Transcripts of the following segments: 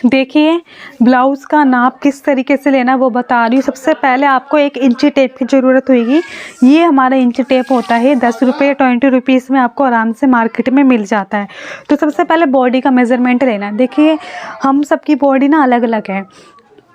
देखिए ब्लाउज़ का नाप किस तरीके से लेना है वो बता रही हूँ। सबसे पहले आपको एक इंची टेप की ज़रूरत होगी। ये हमारा इंची टेप होता है 10 रुपये 20 रुपीज़ में आपको आराम से मार्केट में मिल जाता है। तो सबसे पहले बॉडी का मेज़रमेंट लेना है। देखिए हम सबकी बॉडी ना अलग अलग है,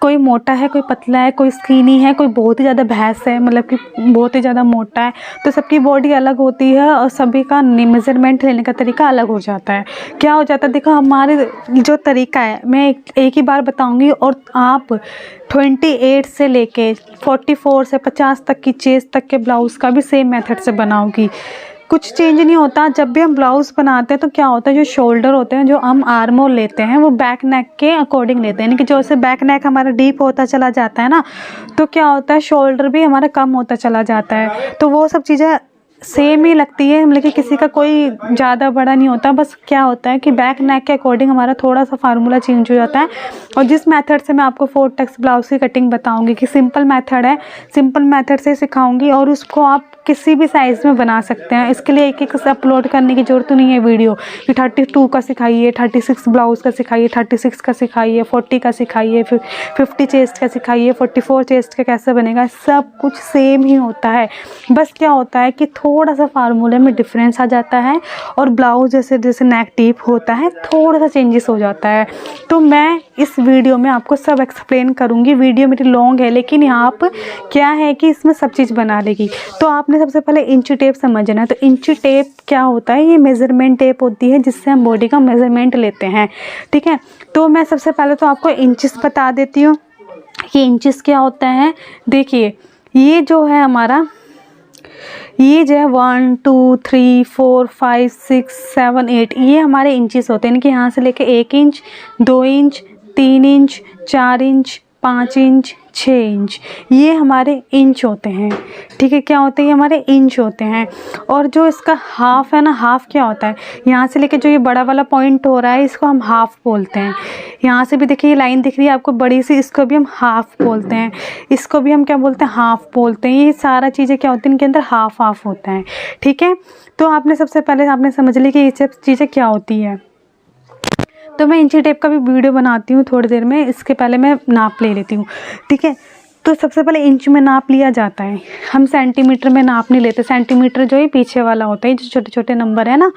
कोई मोटा है, कोई पतला है, कोई स्किनी है, कोई बहुत ही ज़्यादा भैंस है, मतलब कि बहुत ही ज़्यादा मोटा है। तो सबकी बॉडी अलग होती है और सभी का मेज़रमेंट लेने का तरीका अलग हो जाता है। क्या हो जाता है, देखो हमारे जो तरीका है मैं एक ही बार बताऊंगी और आप 28 से लेके 44 से 50 तक की चेस्ट तक के ब्लाउज़ का भी सेम मेथड से बनाऊंगी। कुछ चेंज नहीं होता। जब भी हम ब्लाउज़ बनाते हैं तो क्या होता है, जो शोल्डर होते हैं, जो हम आर्म होल लेते हैं वो बैक नेक के अकॉर्डिंग लेते हैं, यानी कि जो से बैक नेक हमारा डीप होता चला जाता है ना, तो क्या होता है शोल्डर भी हमारा कम होता चला जाता है। तो वो सब चीज़ें सेम ही लगती है, लेकिन किसी का कोई ज़्यादा बड़ा नहीं होता। बस क्या होता है कि बैक नेक के अकॉर्डिंग हमारा थोड़ा सा फार्मूला चेंज हो जाता है। और जिस मेथड से मैं आपको 4 टक्स ब्लाउज़ की कटिंग बताऊंगी कि सिंपल मेथड है, सिंपल मेथड से सिखाऊंगी और उसको आप किसी भी साइज़ में बना सकते हैं। इसके लिए एक से अपलोड करने की ज़रूरत नहीं है वीडियो कि 32 का सिखाइए, 36 ब्लाउज़ का सिखाइए, 36 का सिखाइए, 40 का सिखाइए, फिर 50 चेस्ट का सिखाइए, 44 चेस्ट का कैसे बनेगा। सब कुछ सेम ही होता है। बस क्या होता है कि थोड़ा सा फार्मूले में डिफरेंस आ जाता है और ब्लाउज़ जैसे जैसे नेक डीप होता है थोड़ा सा चेंजेस हो जाता है। तो मैं इस वीडियो में आपको सब एक्सप्लेन करूँगी। वीडियो मेरी लॉन्ग है लेकिन यहाँ पर क्या है कि इसमें सब चीज़ बना लेगी। तो आपने सबसे पहले इंची टेप समझना है। तो इंची टेप क्या होता है, ये मेज़रमेंट टेप होती है जिससे हम बॉडी का मेज़रमेंट लेते हैं, ठीक है। तो मैं सबसे पहले तो आपको इंचेस बता देती हूँ कि इंचेस क्या होता है। देखिए ये जो है हमारा, ये जो है 1 2 3 4 5 6 7 8 ये हमारे इंचेस होते हैं, कि यहाँ से लेके 1 inch 2 inch 3 inch 4 inch 5 inch 6 inch ये हमारे इंच होते हैं, ठीक है। क्या होते हैं, ये हमारे इंच होते हैं। और जो इसका हाफ है ना, हाफ क्या होता है, यहाँ से लेके जो ये बड़ा वाला पॉइंट हो रहा है इसको हम हाफ बोलते हैं। यहाँ से भी देखिए ये लाइन दिख रही है आपको बड़ी सी, इसको भी हम हाफ बोलते हैं। इसको भी हम क्या बोलते हैं, हाफ बोलते हैं। ये सारा चीज़ें क्या होती हैं, इनके अंदर हाफ हाफ होता है, ठीक है। तो आपने सबसे पहले आपने समझ ली कि ये सब चीज़ें क्या होती है। तो मैं इंची टेप का भी वीडियो बनाती हूँ थोड़ी देर में। इसके पहले मैं नाप ले लेती हूँ, ठीक है। तो सबसे पहले इंच में नाप लिया जाता है, हम सेंटीमीटर में नाप नहीं लेते। सेंटीमीटर जो है पीछे वाला होता है, जो छोटे छोटे नंबर है ना,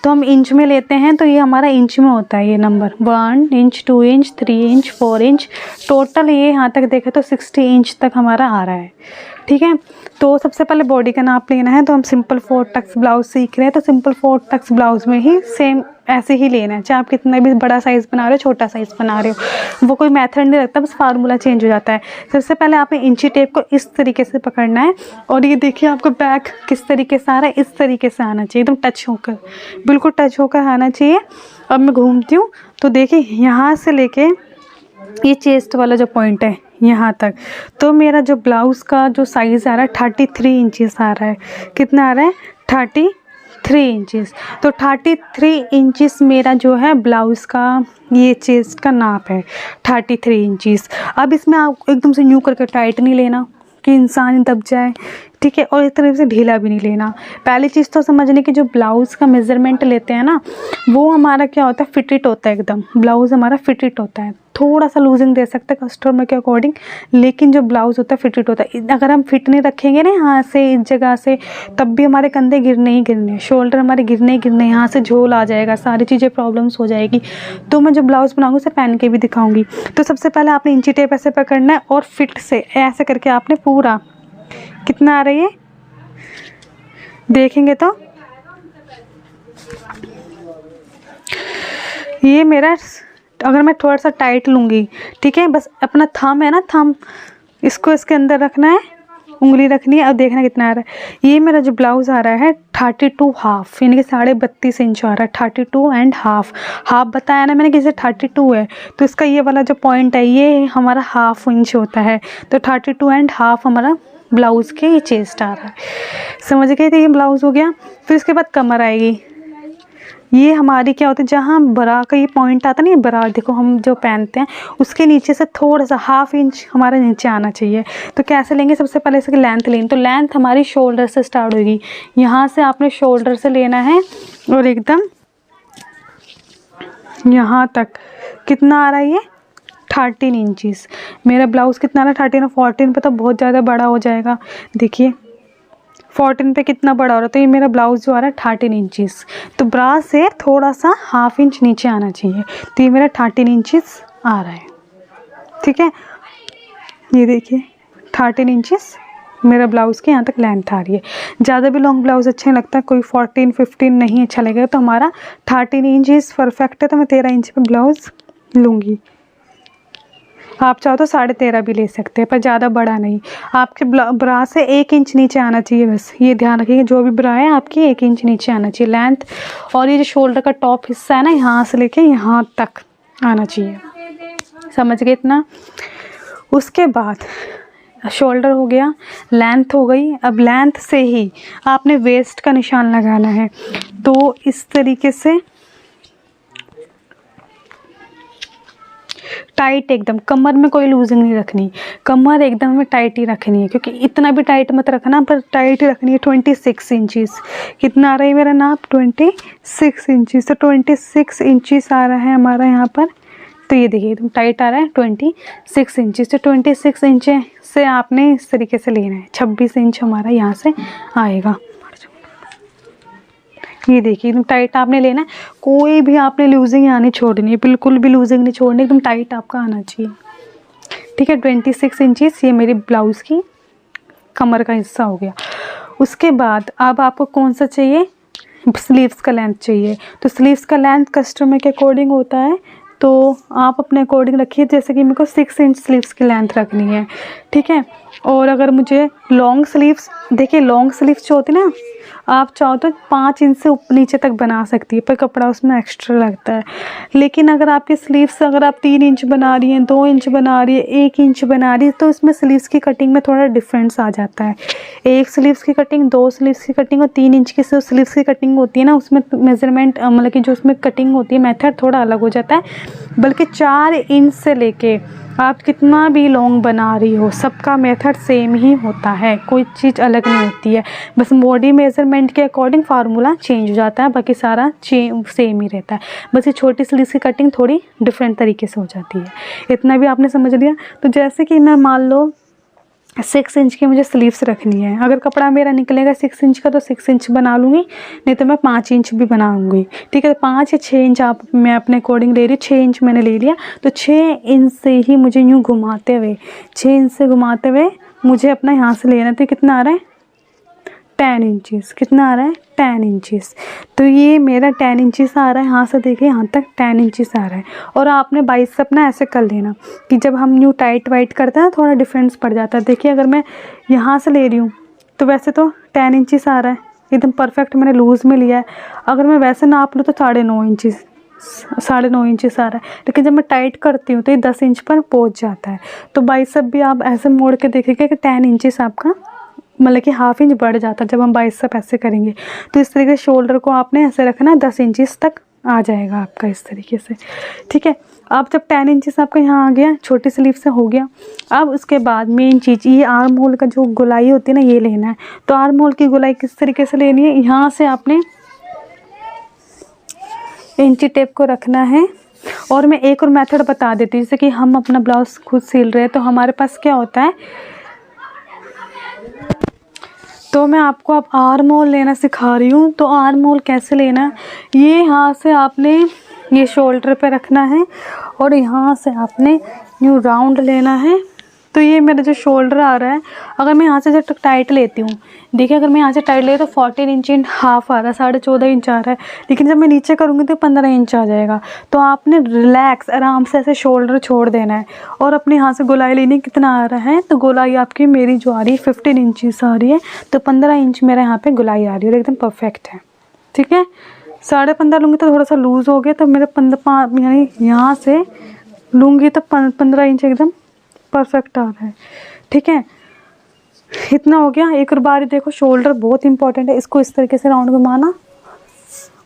तो हम इंच में लेते हैं। तो ये हमारा इंच में होता है ये number 1 inch 2 inch 3 inch 4 inch, total ये यहाँ तक देखें तो 60 इंच तक हमारा आ रहा है, ठीक है। तो सबसे पहले बॉडी का नाप लेना है। तो हम सिंपल 4 टक्स ब्लाउज़ सीख रहे हैं, तो सिंपल 4 टक्स ब्लाउज़ में ही सेम ऐसे ही लेना है, चाहे आप कितना भी बड़ा साइज़ बना रहे हो छोटा साइज़ बना रहे हो, वो कोई मेथड नहीं लगता, बस फार्मूला चेंज हो जाता है। सबसे पहले आपने इंची टेप को इस तरीके से पकड़ना है और ये देखिए आपका बैक किस तरीके से आ रहा है, इस तरीके से आना चाहिए, एकदम टच होकर, बिल्कुल टच होकर आना चाहिए। अब मैं घूमती हूँ तो देखिए यहाँ से लेके ये चेस्ट वाला जो पॉइंट है यहाँ तक, तो मेरा जो ब्लाउज़ का जो साइज़ आ रहा है 33 इंचेस आ रहा है। कितना आ रहा है, 33 इंचेस। तो 33 इंचेस मेरा जो है ब्लाउज़ का ये चेस्ट का नाप है 33 इंचेस। अब इसमें आप एकदम से न्यू करके टाइट नहीं लेना कि इंसान दब जाए, ठीक है, और इस तरह से ढीला भी नहीं लेना। पहली चीज़ तो समझने की जो ब्लाउज़ का मेज़रमेंट लेते हैं ना, वो हमारा क्या होता है, फिटेड होता है एकदम। ब्लाउज़ हमारा फिटेड होता है, थोड़ा सा लूजिंग दे सकते हैं कस्टमर के अकॉर्डिंग, लेकिन जो ब्लाउज़ होता है फिटेड होता है। अगर हम फिट नहीं रखेंगे ना यहाँ से इस जगह से, तब भी हमारे कंधे गिरने ही गिरने, शोल्डर हमारे गिरने ही गिरने, यहाँ से झोल आ जाएगा, सारी चीज़ें प्रॉब्लम्स हो जाएगी। तो मैं जो ब्लाउज़ बनाऊँगी उसे पहन के भी दिखाऊँगी। तो सबसे पहले आपने इंची टेप ऐसे पकड़ना है और फिट से ऐसे करके आपने पूरा, कितना आ रही है देखेंगे तो ये मेरा, अगर मैं थोड़ा सा टाइट लूँगी, ठीक है, बस अपना थंब है ना, थंब इसको इसके अंदर रखना है, उंगली रखनी है। अब देखना कितना आ रहा है। ये मेरा जो ब्लाउज़ आ रहा है 32 हाफ, यानी कि 32.5 इंच आ रहा है। 32 एंड हाफ, हाफ बताया ना मैंने कि इसे 32 है, तो इसका ये वाला जो पॉइंट है ये हमारा हाफ इंच होता है। तो 32 एंड हाफ हमारा ब्लाउज़ के ये चेस्ट आ रहा है, समझ गए। तो ये ब्लाउज़ हो गया। फिर इसके बाद कमर आएगी। ये हमारी क्या होता है, जहाँ बरा का ये पॉइंट आता है ना, ये बरा देखो हम जो पहनते हैं उसके नीचे से थोड़ा सा हाफ इंच हमारे नीचे आना चाहिए। तो कैसे लेंगे, सबसे पहले इसकी लेंथ लेंगे। तो लेंथ हमारी शोल्डर से स्टार्ट होगी, यहाँ से आपने शोल्डर से लेना है और एकदम यहाँ तक कितना आ रहा है, ये 13 इंचज़। मेरा ब्लाउज़ कितना आ रहा है 13 और 14 पे तो बहुत ज़्यादा बड़ा हो जाएगा। देखिए 14 पे कितना बड़ा हो रहा है, तो ये मेरा ब्लाउज़ जो आ रहा है 13 इंचज़। तो ब्रा से थोड़ा सा हाफ इंच नीचे आना चाहिए, तो ये मेरा 13 इंचज़ आ रहा है। ठीक है, ये देखिए 13 इंचज़ मेरा ब्लाउज़ की यहाँ तक लेंथ आ रही है। ज़्यादा भी लॉन्ग ब्लाउज़ अच्छा नहीं लगता, कोई 14 15 नहीं अच्छा लगेगा, तो हमारा 13 इंचज़ परफेक्ट है। तो मैं 13 इंच पे ब्लाउज़ लूँगी। आप चाहो तो 13.5 भी ले सकते हैं, पर ज़्यादा बड़ा नहीं। आपके ब्रा से 1 इंच नीचे आना चाहिए, बस ये ध्यान रखिए। जो भी ब्रा है आपकी 1 इंच नीचे आना चाहिए लेंथ। और ये जो शोल्डर का टॉप हिस्सा है ना, यहाँ से लेके यहाँ तक आना चाहिए। समझ गए इतना? उसके बाद शोल्डर हो गया, लेंथ हो गई। अब लेंथ से ही आपने वेस्ट का निशान लगाना है। तो इस तरीके से टाइट एकदम, कमर में कोई लूजिंग नहीं रखनी, कमर एकदम में टाइट ही रखनी है, क्योंकि इतना भी टाइट मत रखना, पर टाइट ही रखनी है। 26 इंचज़ कितना आ रहा है मेरा नाप? 26 इंचज़। तो 26 इंचज़ आ रहा है हमारा यहाँ पर। तो ये देखिए एकदम टाइट आ रहा है 26 इंचज़। तो 26 इंच से आपने इस तरीके से लेना है। 26 इंच हमारा यहाँ से आएगा। ये देखिए एकदम टाइट आपने लेना है, कोई भी आपने लूजिंग यहाँ नहीं छोड़नी है, बिल्कुल भी लूजिंग नहीं छोड़नी, एकदम टाइट आपका आना चाहिए। ठीक है, 26 इंचज़ ये मेरी ब्लाउज़ की कमर का हिस्सा हो गया। उसके बाद अब आपको कौन सा चाहिए? स्लीव्स का लेंथ चाहिए। तो स्लीव्स का लेंथ कस्टमर के अकॉर्डिंग होता है, तो आप अपने अकॉर्डिंग रखिए। जैसे कि मेरे को 6 इंच स्लीव्स की लेंथ रखनी है। ठीक है, और अगर मुझे लॉन्ग स्लीव्स, देखिए लॉन्ग स्लीव्स जो होती है ना, आप चाहो तो 5 इंच से नीचे तक बना सकती है, पर कपड़ा उसमें एक्स्ट्रा लगता है। लेकिन अगर आपकी स्लीव्स अगर आप 3 इंच बना रही हैं, 2 इंच बना रही है, 1 इंच बना रही है, तो इसमें स्लीव्स की कटिंग में थोड़ा डिफरेंस आ जाता है। 1 स्लीव्स की कटिंग, 2 स्लीव्स की कटिंग और 3 इंच की स्लीव्स की कटिंग होती है ना, उसमें मेजरमेंट मतलब कि जो उसमें कटिंग होती है मेथड थोड़ा अलग हो जाता है। बल्कि 4 इंच से लेके आप कितना भी लॉन्ग बना रही हो, सबका मेथड सेम ही होता है, कोई चीज़ अलग नहीं होती है। बस बॉडी मेजरमेंट के अकॉर्डिंग फार्मूला चेंज हो जाता है, बाकी सारा सेम ही रहता है। बस ये छोटी स्लीव की कटिंग थोड़ी डिफरेंट तरीके से हो जाती है। इतना भी आपने समझ लिया। तो जैसे कि मैं मान लो 6 इंच की मुझे स्लीव्स रखनी है, अगर कपड़ा मेरा निकलेगा 6 इंच का तो 6 इंच बना लूँगी, नहीं तो मैं 5 इंच भी बनाऊँगी। ठीक है, तो 5 या 6 इंच आप मैं अपने अकॉर्डिंग ले रही हूँ। 6 इंच मैंने ले लिया, तो 6 इंच से ही मुझे यूँ घुमाते हुए, 6 इंच से घुमाते हुए मुझे अपना यहाँ से लेना। तो कितना आ रहा है? 10 इंचज़। कितना आ रहा है? 10 इंचज़। तो ये मेरा 10 इंचज़ आ रहा है, यहाँ से देखिए यहाँ तक 10 इंचज़ आ रहा है। और आपने बाइसेप ना ऐसे कर लेना कि जब हम न्यू टाइट वाइट करते हैं थोड़ा डिफरेंस पड़ जाता है। देखिए अगर मैं यहाँ से ले रही हूँ तो वैसे तो 10 इंचज़ आ रहा है, एकदम परफेक्ट मैंने लूज़ में लिया है। अगर मैं वैसे नाप लूँ तो 9.5 इंचज़, 9.5 इंचज़ आ रहा है। लेकिन जब मैं टाइट करती हूँ तो ये 10 इंच पर पहुँच जाता है। तो बाइसेप भी आप ऐसे मोड़ के देखिएगा कि 10 इंचज़ आपका मतलब कि हाफ इंच बढ़ जाता है जब हम बाइसेप ऐसे करेंगे। तो इस तरीके से शोल्डर को आपने ऐसे रखना, 10 इंचज़ तक आ जाएगा आपका इस तरीके से। ठीक है, अब जब 10 इंचज़ आपका यहाँ आ गया, छोटी स्लीव से हो गया। अब उसके बाद मेन चीज़ ये आर्म होल का जो गोलाई होती है ना, ये लेना है। तो आर्म होल की गोलाई किस तरीके से लेनी है? यहाँ से आपने इंची टेप को रखना है। और मैं एक और मेथड बता देती हूँ, जैसे कि हम अपना ब्लाउज खुद सिल रहे हैं तो हमारे पास क्या होता है, तो मैं आपको अब आर्म होल लेना सिखा रही हूँ। तो आर्म होल कैसे लेना, ये यहाँ से आपने ये शोल्डर पे रखना है और यहाँ से आपने यूँ राउंड लेना है। तो ये मेरा जो शोल्डर आ रहा है, अगर मैं यहाँ से जब तक टाइट लेती हूँ, देखिए अगर मैं यहाँ से टाइट ले तो 14 इंच एंड हाफ आ रहा है, 14.5 इंच आ रहा है। लेकिन जब मैं नीचे करूँगी तो 15 इंच आ जाएगा। तो आपने रिलैक्स आराम से ऐसे शोल्डर छोड़ देना है और अपने यहाँ से गोलाई लेनी। कितना आ रहा है, तो गोलाई आपकी मेरी जो आ रही है 15 इंचज़ आ रही है, तो 15 इंच मेरा यहाँ पर गोलाई आ रही है और एकदम परफेक्ट है। ठीक है, 15.5 लूँगी तो थोड़ा सा लूज़ हो गया, तो मेरा 15 यानी यहाँ से लूँगी तो 15 इंच एकदम परफेक्ट आ रहा है। ठीक है, इतना हो गया। एक और बार देखो, शोल्डर बहुत इंपॉर्टेंट है, इसको इस तरीके से राउंड घुमाना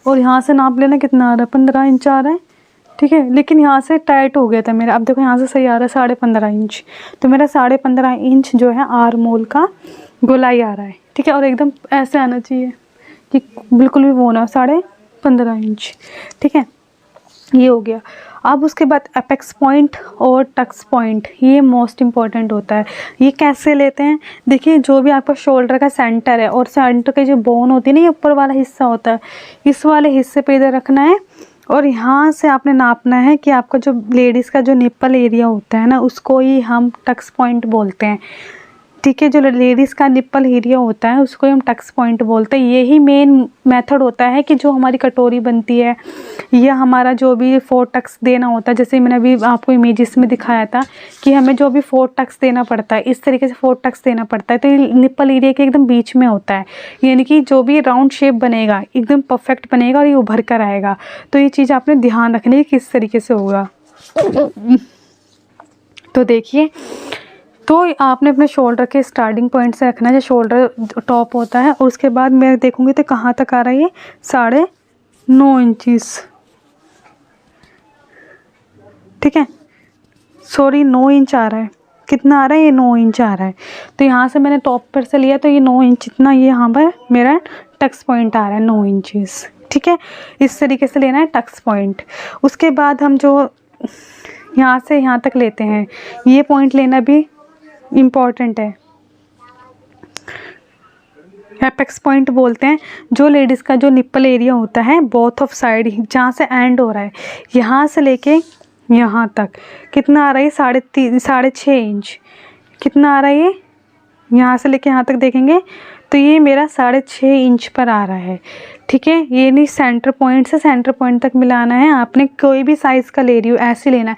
और यहाँ से नाप लेना कितना आ रहा है, 15 इंच आ रहा है। ठीक है, लेकिन यहाँ से टाइट हो गया था मेरा, अब देखो यहाँ से सही आ रहा है 15.5 इंच। तो मेरा 15.5 इंच जो है आर्म होल का गोलाई आ रहा है। ठीक है, और एकदम ऐसे आना चाहिए कि बिल्कुल भी वो ना 15.5 इंच। ठीक है, ये हो गया। अब उसके बाद अपेक्स पॉइंट और टक्स पॉइंट, ये मोस्ट इम्पॉर्टेंट होता है। ये कैसे लेते हैं, देखिए जो भी आपका शोल्डर का सेंटर है और सेंटर के जो बोन होती है ना, ये ऊपर वाला हिस्सा होता है, इस वाले हिस्से पे इधर रखना है और यहाँ से आपने नापना है कि आपका जो लेडीज़ का जो निप्पल एरिया होता है ना, उसको ही हम टक्स पॉइंट बोलते हैं। ठीक है, जो लेडीज़ का निप्पल एरिया होता है उसको हम टक्स पॉइंट बोलते हैं। यही मेन मेथड होता है कि जो हमारी कटोरी बनती है या हमारा जो भी 4 टक्स देना होता है, जैसे मैंने अभी आपको इमेजेस में दिखाया था कि हमें जो भी 4 टक्स देना पड़ता है, इस तरीके से 4 टक्स देना पड़ता है। तो ये निप्पल एरिया के एकदम बीच में होता है, यानी कि जो भी राउंड शेप बनेगा एकदम परफेक्ट बनेगा और ये उभर कर आएगा। तो ये चीज़ आपने ध्यान रखनी है किस तरीके से होगा। तो देखिए, तो आपने अपने शोल्डर के स्टार्टिंग पॉइंट से रखना है, जो शोल्डर टॉप होता है, और उसके बाद मैं देखूंगी तो कहाँ तक आ रहा है, ये 9.5 इंचेस। ठीक है, सॉरी 9 इंच आ रहा है, कितना आ रहा है, ये 9 इंच आ रहा है। तो यहाँ से मैंने टॉप पर से लिया तो ये 9 इंच इतना, ये यहाँ पर मेरा टक्स पॉइंट आ रहा है 9 इंचेस। ठीक है, इस तरीके से लेना है टक्स पॉइंट। उसके बाद हम जो यहाँ से यहाँ तक लेते हैं, ये पॉइंट लेना भी इम्पॉर्टेंट है। एपेक्स पॉइंट बोलते हैं जो लेडीज़ का जो निप्पल एरिया होता है बोथ ऑफ साइड, जहाँ से एंड हो रहा है, यहाँ से लेके यहाँ तक कितना आ रहा है, 6.5 इंच। कितना आ रहा है ये, यहाँ से लेके यहाँ तक देखेंगे तो ये मेरा 6.5 इंच पर आ रहा है। ठीक है, ये नहीं सेंटर पॉइंट से सेंटर पॉइंट तक मिलाना है। आपने कोई भी साइज़ का ले रही हो ऐसे लेना है,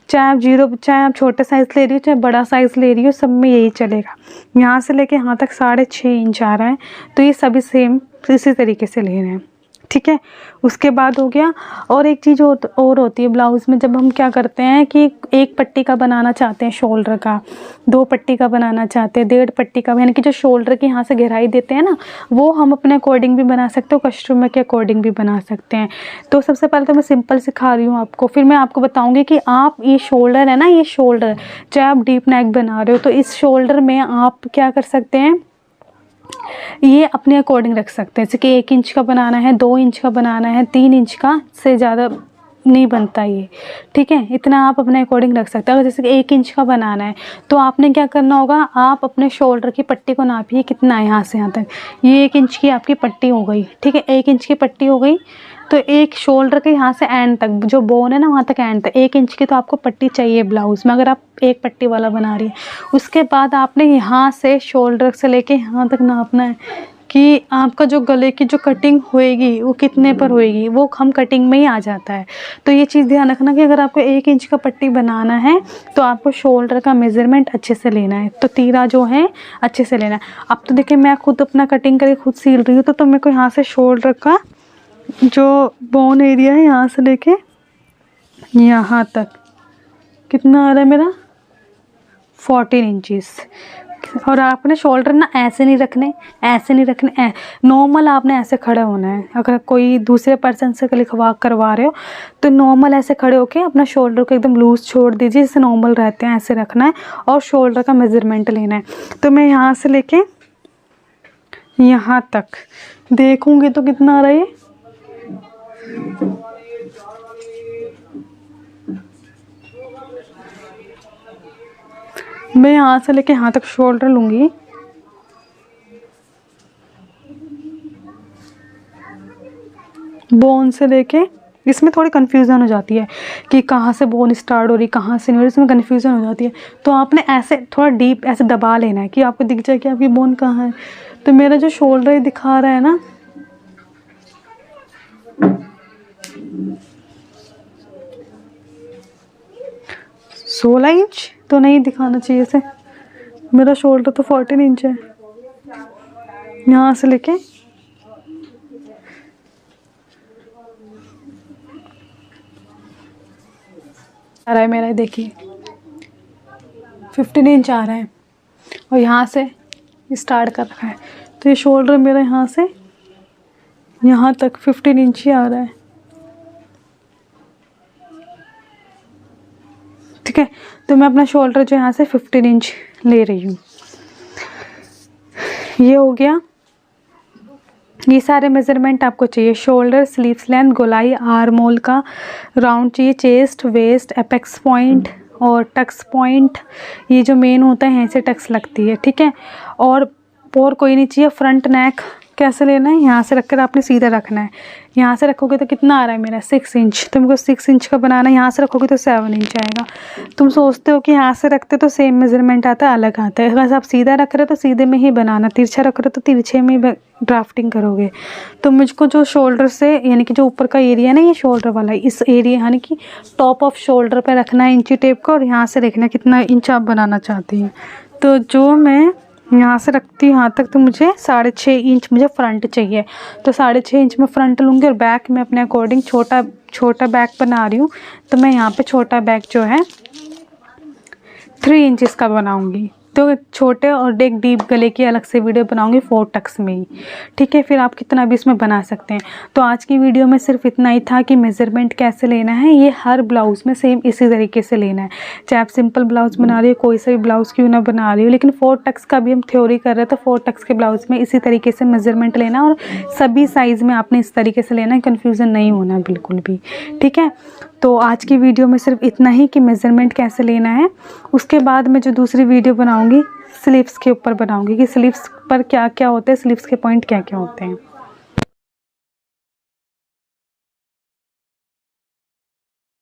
चाहे आप छोटे साइज़ ले रही हो चाहे बड़ा साइज़ ले रही हो, सब में यही चलेगा। यहाँ से लेके यहाँ तक 6.5 इंच आ रहा है, तो ये सभी सेम इसी तरीके से लेना है। ठीक है, उसके बाद हो गया। और एक चीज़ और होती है ब्लाउज़ में, जब हम क्या करते हैं कि एक पट्टी का बनाना चाहते हैं शोल्डर का, 2 पट्टी का बनाना चाहते हैं, 1.5 पट्टी का, यानी कि जो शोल्डर की यहाँ से गहराई देते हैं ना, वो हम अपने अकॉर्डिंग भी बना सकते हो, कस्टमर के अकॉर्डिंग भी बना सकते हैं। तो सबसे पहले तो मैं सिंपल सिखा रही हूँ आपको, फिर मैं आपको बताऊँगी कि आप ये शोल्डर है ना, ये शोल्डर चाहे आप डीप नेक बना रहे हो तो इस शोल्डर में आप क्या कर सकते हैं, ये अपने अकॉर्डिंग रख सकते हैं। जैसे कि 1 इंच का बनाना है, 2 इंच का बनाना है, 3 इंच का से ज़्यादा नहीं बनता ये। ठीक है, इतना आप अपने अकॉर्डिंग रख सकते हैं। अगर जैसे कि 1 इंच का बनाना है तो आपने क्या करना होगा, आप अपने शोल्डर की पट्टी को नापिए कितना है, यहाँ से यहाँ तक, ये 1 इंच की आपकी पट्टी हो गई। ठीक है, 1 इंच की पट्टी हो गई तो एक शोल्डर के यहाँ से एंड तक जो बोन है ना, वहाँ तक एंड तक 1 इंच की तो आपको पट्टी चाहिए ब्लाउज़ में, अगर आप एक पट्टी वाला बना रही है। उसके बाद आपने यहाँ से शोल्डर से लेके यहाँ तक नापना है कि आपका जो गले की जो कटिंग होएगी वो कितने पर होएगी, वो हम कटिंग में ही आ जाता है। तो ये चीज़ ध्यान रखना कि अगर आपको 1 इंच का पट्टी बनाना है तो आपको शोल्डर का मेज़रमेंट अच्छे से लेना है, तो तीरा जो है अच्छे से लेना है। अब तो देखिए मैं खुद अपना कटिंग करके खुद सील रही हूँ, तो मेरे को यहाँ से शोल्डर का जो बोन एरिया है यहाँ से लेके यहाँ तक कितना आ रहा है मेरा, 14 इंचेस। और आपने शोल्डर ना ऐसे नहीं रखने, ऐसे नहीं रखने, नॉर्मल आपने ऐसे खड़े होना है। अगर कोई दूसरे पर्सन से लिखवा करवा रहे हो तो नॉर्मल ऐसे खड़े होके अपना शोल्डर को एकदम लूज़ छोड़ दीजिए, जैसे नॉर्मल रहते हैं ऐसे रखना है और शोल्डर का मेज़रमेंट लेना है। तो मैं यहाँ से लेके यहाँ तक देखूँगी तो कितना आ रहा है, मैं यहाँ से लेके यहाँ तक शोल्डर लूँगी, बोन से लेके, इसमें थोड़ी कन्फ्यूज़न हो जाती है कि कहाँ से बोन स्टार्ट हो रही कहाँ से नहीं हो रही, इसमें कन्फ्यूज़न हो जाती है। तो आपने ऐसे थोड़ा डीप ऐसे दबा लेना है कि आपको दिख जाए कि आपकी बोन कहाँ है। तो मेरा जो शोल्डर दिखा रहा है ना, सोलह इंच तो नहीं दिखाना चाहिए से, मेरा शोल्डर तो 14 इंच है। यहाँ से लेके आ रहा है मेरा, देखिए 15 इंच आ रहा है और यहाँ से स्टार्ट कर रखा है। तो ये शोल्डर मेरा यहाँ से यहाँ तक 15 इंच ही आ रहा है। ठीक है, तो मैं अपना शोल्डर जो यहाँ से 15 इंच ले रही हूँ। ये हो गया। ये सारे मेज़रमेंट आपको चाहिए। शोल्डर, स्लीव्स लेंथ, गोलाई, आर्म होल का राउंड चाहिए, चेस्ट, वेस्ट, एपेक्स पॉइंट और टक्स पॉइंट, ये जो मेन होता है यहीं से टक्स लगती है, ठीक है। और कोई नहीं चाहिए। फ्रंट नेक कैसे लेना है, यहाँ से रखकर आपने सीधा रखना है। यहाँ से रखोगे तो कितना आ रहा है मेरा 6 इंच, तुमको 6 इंच का बनाना है। यहाँ से रखोगे तो 7 इंच आएगा। तुम सोचते हो कि यहाँ से रखते तो सेम मेजरमेंट आता है, अलग आता है। अगर आप सीधा रख रहे हो तो सीधे में ही बनाना, तिरछा रख रहे हो तो तिरछे में ही ड्राफ्टिंग करोगे। तो मुझको जो शोल्डर से यानी कि जो ऊपर का एरिया है ना, ये शोल्डर वाला, इस एरिया यानी कि टॉप ऑफ शोल्डर पे रखना है इंची टेप को, और यहाँ से देखना कितना इंच आप बनाना चाहती हैं। तो जो मैं यहाँ से रखती हूँ यहाँ तक, तो मुझे 6.5 इंच मुझे फ्रंट चाहिए। तो 6.5 इंच में फ्रंट लूँगी, और बैक में अपने अकॉर्डिंग छोटा बैक बना रही हूँ, तो मैं यहाँ पे छोटा बैक जो है 3 इंचेस का बनाऊँगी। तो छोटे और एक डीप गले की अलग से वीडियो बनाऊंगी 4 टक्स में ही, ठीक है। फिर आप कितना भी इसमें बना सकते हैं। तो आज की वीडियो में सिर्फ इतना ही था कि मेज़रमेंट कैसे लेना है। ये हर ब्लाउज़ में सेम इसी तरीके से लेना है। चाहे आप सिंपल ब्लाउज़ बना रही हो, कोई सा भी ब्लाउज़ क्यों ना बना रही हो, लेकिन 4 टक्स का भी हम थ्योरी कर रहे हैं, तो 4 टक्स के ब्लाउज़ में इसी तरीके से मेज़रमेंट लेना, और सभी साइज़ में आपने इस तरीके से लेना है, कन्फ्यूज़न नहीं होना बिल्कुल भी, ठीक है। तो आज की वीडियो में सिर्फ इतना ही कि मेज़रमेंट कैसे लेना है। उसके बाद मैं जो दूसरी वीडियो बनाऊंगी स्लीव्स के ऊपर बनाऊंगी कि स्लीव्स पर क्या क्या होते हैं, स्लीव्स के पॉइंट क्या क्या होते हैं।